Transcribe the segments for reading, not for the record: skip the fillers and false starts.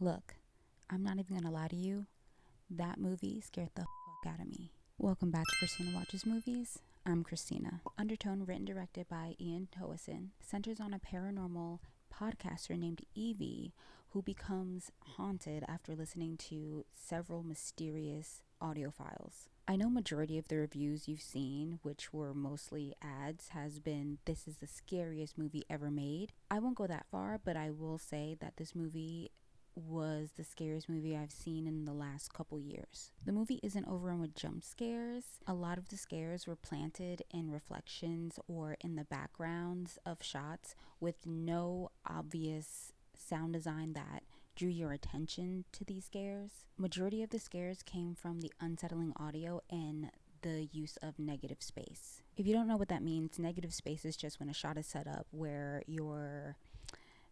Look, I'm not even gonna lie to you. That movie scared the fuck out of me. Welcome back to Christina Watches Movies. I'm Christina. Undertone, written and directed by Tuason, centers on a paranormal podcaster named Evie who becomes haunted after listening to several mysterious audio files. I know majority of the reviews you've seen, which were mostly ads, has been this is the scariest movie ever made. I won't go that far, but I will say that this movie was the scariest movie I've seen in the last couple years. The movie isn't overrun with jump scares. A lot of the scares were planted in reflections or in the backgrounds of shots with no obvious sound design that drew your attention to these scares. Majority of the scares came from the unsettling audio and the use of negative space. If you don't know what that means, negative space is just when a shot is set up where your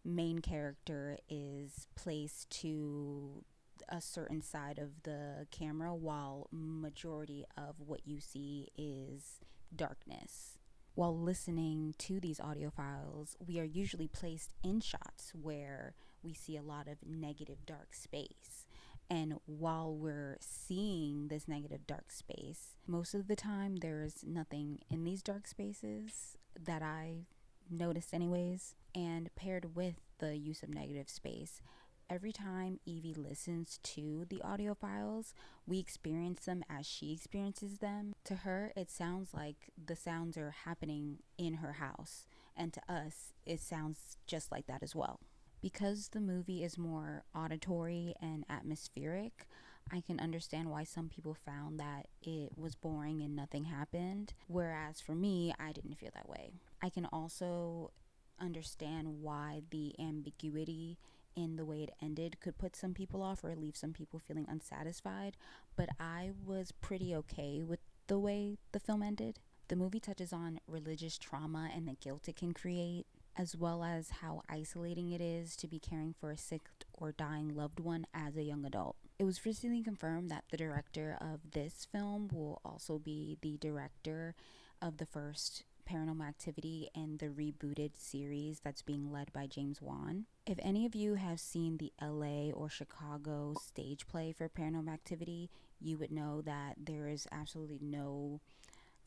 main character is placed to a certain side of the camera while majority of what you see is darkness. While listening to these audio files, we are usually placed in shots where we see a lot of negative dark space. And while we're seeing this negative dark space, most of the time there's nothing in these dark spaces that I noticed anyways. And paired with the use of negative space, every time Evie listens to the audio files, we experience them as she experiences them. To her, it sounds like the sounds are happening in her house, and to us, it sounds just like that as well. Because the movie is more auditory and atmospheric, I can understand why some people found that it was boring and nothing happened, whereas for me, I didn't feel that way. I can also understand why the ambiguity in the way it ended could put some people off or leave some people feeling unsatisfied, but I was pretty okay with the way the film ended. The movie touches on religious trauma and the guilt it can create, as well as how isolating it is to be caring for a sick or dying loved one as a young adult. It was recently confirmed that the director of this film will also be the director of the first Paranormal Activity and the rebooted series that's being led by James Wan. If any of you have seen the LA or Chicago stage play for Paranormal Activity, you would know that there is absolutely no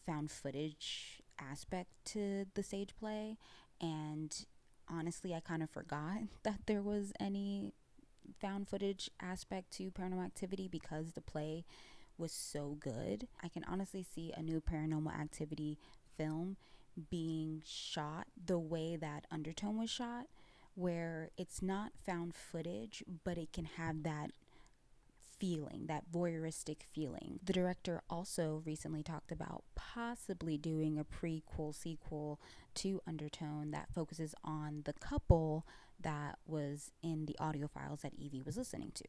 found footage aspect to the stage play, and honestly I kind of forgot that there was any found footage aspect to Paranormal Activity because the play was so good. I can honestly see a new Paranormal Activity film being shot the way that Undertone was shot, where it's not found footage, but it can have that feeling, that voyeuristic feeling. The director also recently talked about possibly doing a prequel sequel to Undertone that focuses on the couple that was in the audio files that Evie was listening to.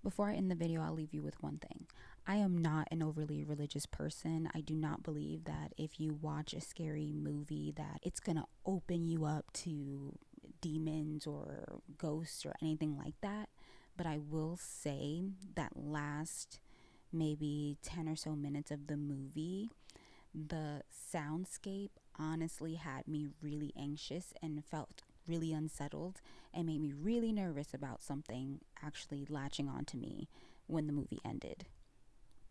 Before I end the video, I'll leave you with one thing. I am not an overly religious person. I do not believe that if you watch a scary movie that it's gonna open you up to demons or ghosts or anything like that. But I will say that last maybe 10 or so minutes of the movie, the soundscape honestly had me really anxious and felt really unsettled and made me really nervous about something actually latching onto me when the movie ended.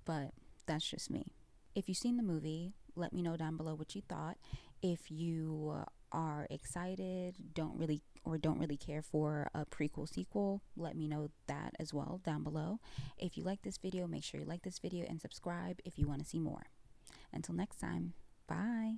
But that's just me. If you've seen the movie, let me know down below what you thought. If you are excited, don't really care for a prequel sequel, let me know that as well down below. If you like this video, make sure you like this video and subscribe if you want to see more. Until next time, bye.